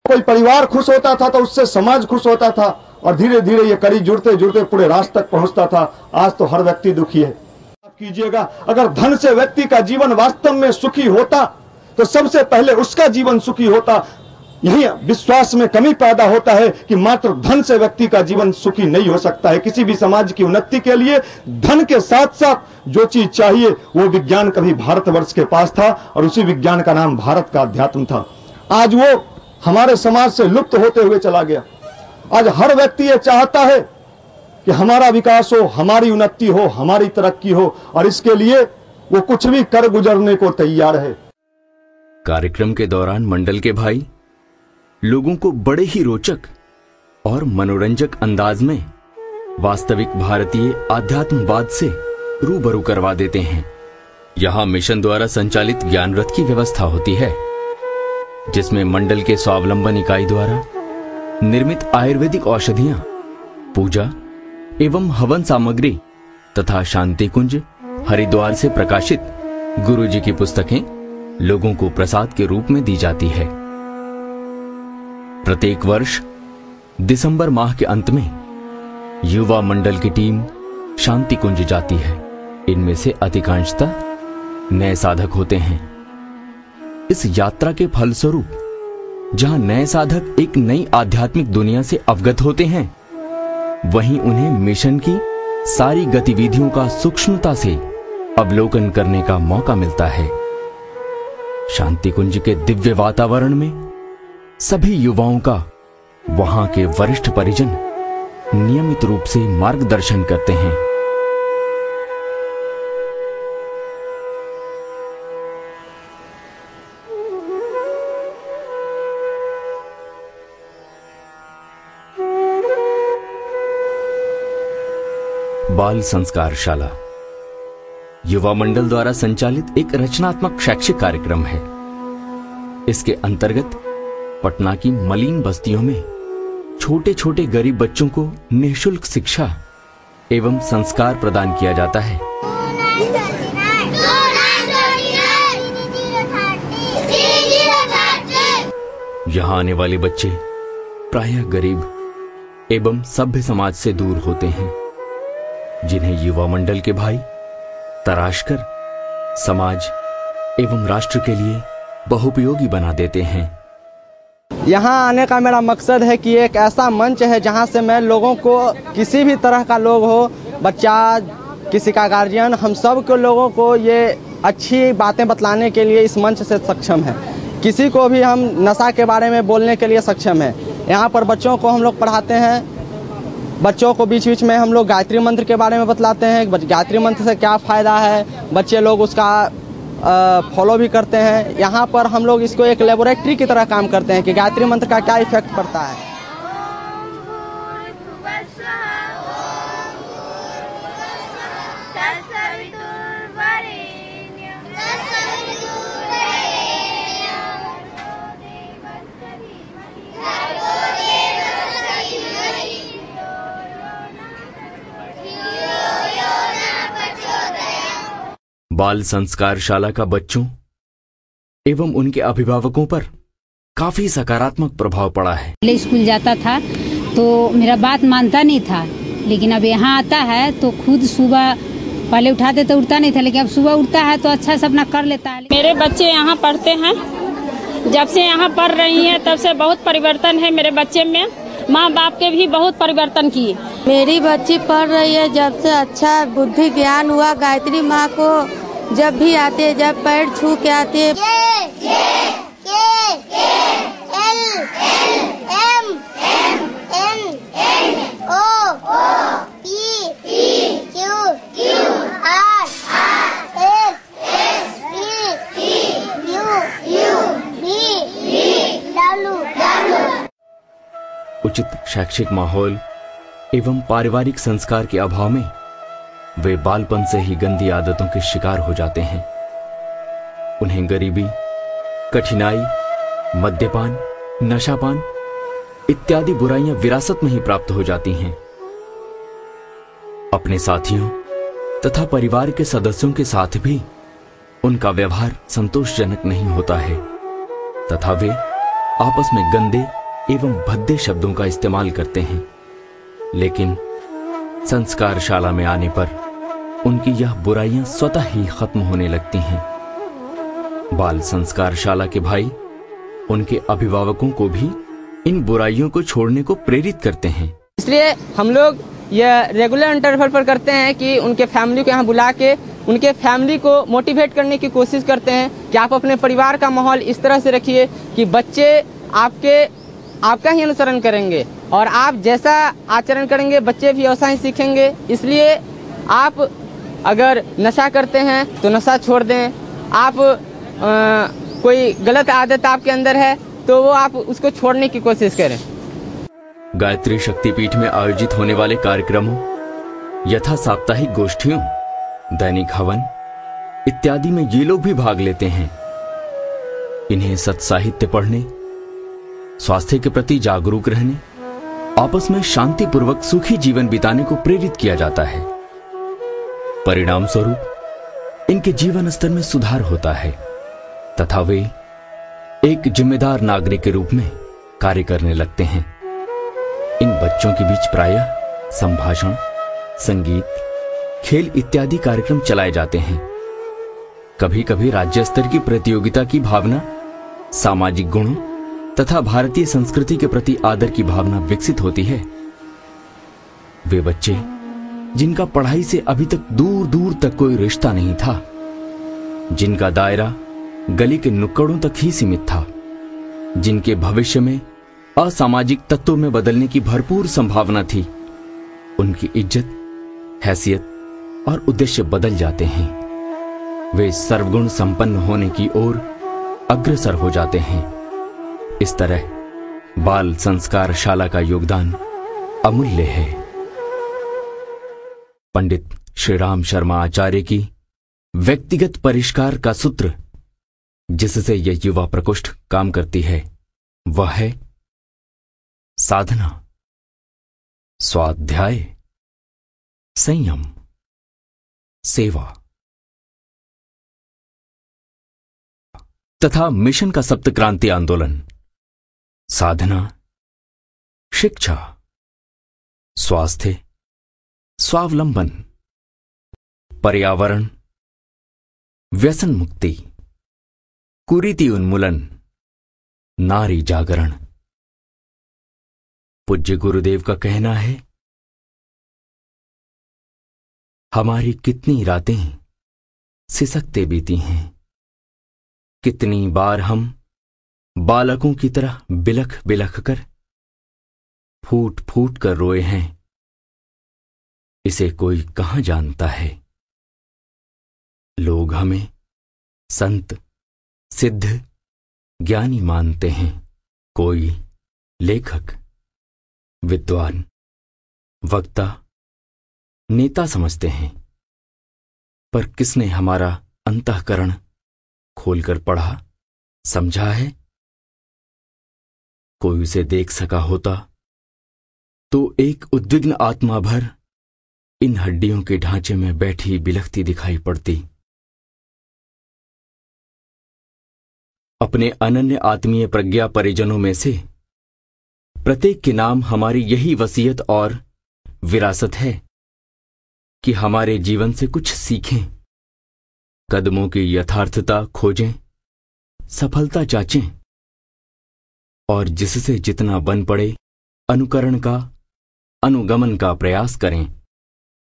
कोई परिवार खुश होता था तो उससे समाज खुश होता था, और धीरे धीरे ये कड़ी जुड़ते जुड़ते पूरे राष्ट्र तक पहुंचता था। आज तो हर व्यक्ति दुखी है। कीजिएगा, अगर धन से व्यक्ति का जीवन वास्तव में सुखी होता तो सबसे पहले उसका जीवन सुखी होता। यही विश्वास में कमी पैदा होता है कि मात्र धन से व्यक्ति का जीवन सुखी नहीं हो सकता है। किसी भी समाज की उन्नति के लिए धन के साथ साथ जो चीज चाहिए वो विज्ञान कभी भारतवर्ष के पास था, और उसी विज्ञान का नाम भारत का अध्यात्म था। आज वो हमारे समाज से लुप्त होते हुए चला गया। आज हर व्यक्ति ये चाहता है कि हमारा विकास हो, हमारी उन्नति हो, हमारी तरक्की हो, और इसके लिए वो कुछ भी कर गुजरने को तैयार है। कार्यक्रम के दौरान मंडल के भाई लोगों को बड़े ही रोचक और मनोरंजक अंदाज में वास्तविक भारतीय आध्यात्मवाद से रूबरू करवा देते हैं। यहाँ मिशन द्वारा संचालित ज्ञान रथ की व्यवस्था होती है, जिसमें मंडल के स्वावलंबन इकाई द्वारा निर्मित आयुर्वेदिक औषधियां, पूजा एवं हवन सामग्री तथा शांति कुंज, हरिद्वार से प्रकाशित गुरुजी की पुस्तकें लोगों को प्रसाद के रूप में दी जाती है। प्रत्येक वर्ष दिसंबर माह के अंत में युवा मंडल की टीम शांति कुंज जाती है। इनमें से अधिकांशतः नए साधक होते हैं। इस यात्रा के फलस्वरूप जहां नए साधक एक नई आध्यात्मिक दुनिया से अवगत होते हैं, वहीं उन्हें मिशन की सारी गतिविधियों का सूक्ष्मता से अवलोकन करने का मौका मिलता है। शांति कुंज के दिव्य वातावरण में सभी युवाओं का वहां के वरिष्ठ परिजन नियमित रूप से मार्गदर्शन करते हैं। बाल संस्कारशाला युवा मंडल द्वारा संचालित एक रचनात्मक शैक्षिक कार्यक्रम है। इसके अंतर्गत पटना की मलिन बस्तियों में छोटे छोटे गरीब बच्चों को निःशुल्क शिक्षा एवं संस्कार प्रदान किया जाता है। यहाँ आने वाले बच्चे प्रायः गरीब एवं सभ्य समाज से दूर होते हैं, जिन्हें युवा मंडल के भाई तराश कर समाज एवं राष्ट्र के लिए बहुपयोगी बना देते हैं। यहाँ आने का मेरा मकसद है कि एक ऐसा मंच है जहाँ से मैं लोगों को, किसी भी तरह का लोग हो, बच्चा, किसी का गार्जियन, हम सब के लोगों को ये अच्छी बातें बतलाने के लिए इस मंच से सक्षम है। किसी को भी हम नशा के बारे में बोलने के लिए सक्षम है। यहाँ पर बच्चों को हम लोग पढ़ाते हैं। बच्चों को बीच बीच में हम लोग गायत्री मंत्र के बारे में बतलाते हैं, गायत्री मंत्र से क्या फ़ायदा है, बच्चे लोग उसका फॉलो भी करते हैं। यहाँ पर हम लोग इसको एक लेबोरेटरी की तरह काम करते हैं कि गायत्री मंत्र का क्या इफेक्ट पड़ता है। बाल संस्कारशाला का बच्चों एवं उनके अभिभावकों पर काफी सकारात्मक प्रभाव पड़ा है। पहले स्कूल जाता था तो मेरा बात मानता नहीं था, लेकिन अब यहाँ आता है तो खुद सुबह पहले उठाते तो उठता नहीं था, लेकिन अब सुबह उठता है तो अच्छा से अपना कर लेता है। मेरे बच्चे यहाँ पढ़ते हैं, जब से यहाँ पढ़ रही हैं तब से बहुत परिवर्तन है मेरे बच्चे में। माँ बाप के भी बहुत परिवर्तन किए। मेरी बच्ची पढ़ रही है, जब से अच्छा बुद्धि ज्ञान हुआ। गायत्री माँ को जब भी आते, जब पैर छू के आते, उचित शैक्षिक माहौल एवं पारिवारिक संस्कार के अभाव में वे बालपन से ही गंदी आदतों के शिकार हो जाते हैं। उन्हें गरीबी, कठिनाई, मद्यपान, नशापान इत्यादि बुराइयां विरासत में ही प्राप्त हो जाती हैं। अपने साथियों तथा परिवार के सदस्यों के साथ भी उनका व्यवहार संतोषजनक नहीं होता है तथा वे आपस में गंदे एवं भद्दे शब्दों का इस्तेमाल करते हैं, लेकिन संस्कारशाला में आने पर उनकी यह बुराइयां स्वतः ही खत्म होने लगती हैं। बाल संस्कारशाला के भाई उनके अभिभावकों को भी इन बुराइयों को छोड़ने को प्रेरित करते हैं। इसलिए हम लोग यह रेगुलर इंटरवल पर करते हैं कि उनके फैमिली को यहाँ बुला के उनके फैमिली को मोटिवेट करने की कोशिश करते हैं कि आप अपने परिवार का माहौल इस तरह से रखिए कि बच्चे आपका ही अनुसरण करेंगे और आप जैसा आचरण करेंगे बच्चे भी वैसा ही सीखेंगे। इसलिए आप अगर नशा करते हैं तो नशा छोड़ दें। आप कोई गलत आदत आपके अंदर है तो वो आप उसको छोड़ने की कोशिश करें। गायत्री शक्तिपीठ में आयोजित होने वाले कार्यक्रमों यथा साप्ताहिक गोष्ठियों, दैनिक हवन इत्यादि में ये लोग भी भाग लेते हैं। इन्हें सत्साहित्य पढ़ने, स्वास्थ्य के प्रति जागरूक रहने, आपस में शांतिपूर्वक सुखी जीवन बिताने को प्रेरित किया जाता है। परिणाम स्वरूप इनके जीवन स्तर में सुधार होता है तथा वे एक जिम्मेदार नागरिक के रूप में कार्य करने लगते हैं। इन बच्चों के बीच प्रायः संभाषण, संगीत, खेल इत्यादि कार्यक्रम चलाए जाते हैं। कभी कभी राज्य स्तर की प्रतियोगिता की भावना, सामाजिक गुणों तथा भारतीय संस्कृति के प्रति आदर की भावना विकसित होती है। वे बच्चे जिनका पढ़ाई से अभी तक दूर दूर तक कोई रिश्ता नहीं था, जिनका दायरा गली के नुक्कड़ों तक ही सीमित था, जिनके भविष्य में असामाजिक तत्वों में बदलने की भरपूर संभावना थी, उनकी इज्जत, हैसियत और उद्देश्य बदल जाते हैं। वे सर्वगुण संपन्न होने की ओर अग्रसर हो जाते हैं। इस तरह बाल संस्कारशाला का योगदान अमूल्य है। पंडित श्री राम शर्मा आचार्य की व्यक्तिगत परिष्कार का सूत्र जिससे यह युवा प्रकोष्ठ काम करती है वह है साधना, स्वाध्याय, संयम, सेवा तथा मिशन का सप्तक्रांति आंदोलन। साधना, शिक्षा, स्वास्थ्य, स्वावलंबन, पर्यावरण, व्यसन मुक्ति, कुरीति उन्मूलन, नारी जागरण। पूज्य गुरुदेव का कहना है, हमारी कितनी रातें सिसकते बीती हैं, कितनी बार हम बालकों की तरह बिलख बिलख कर, फूट फूट कर रोए हैं, इसे कोई कहां जानता है। लोग हमें संत, सिद्ध, ज्ञानी मानते हैं, कोई लेखक, विद्वान, वक्ता, नेता समझते हैं, पर किसने हमारा अंतःकरण खोलकर पढ़ा, समझा है? कोई उसे देख सका होता तो एक उद्विग्न आत्मा भर इन हड्डियों के ढांचे में बैठी बिलखती दिखाई पड़ती। अपने अनन्य आत्मीय प्रज्ञा परिजनों में से प्रत्येक के नाम हमारी यही वसीयत और विरासत है कि हमारे जीवन से कुछ सीखें, कदमों की यथार्थता खोजें, सफलता जांचें और जिससे जितना बन पड़े अनुकरण का, अनुगमन का प्रयास करें।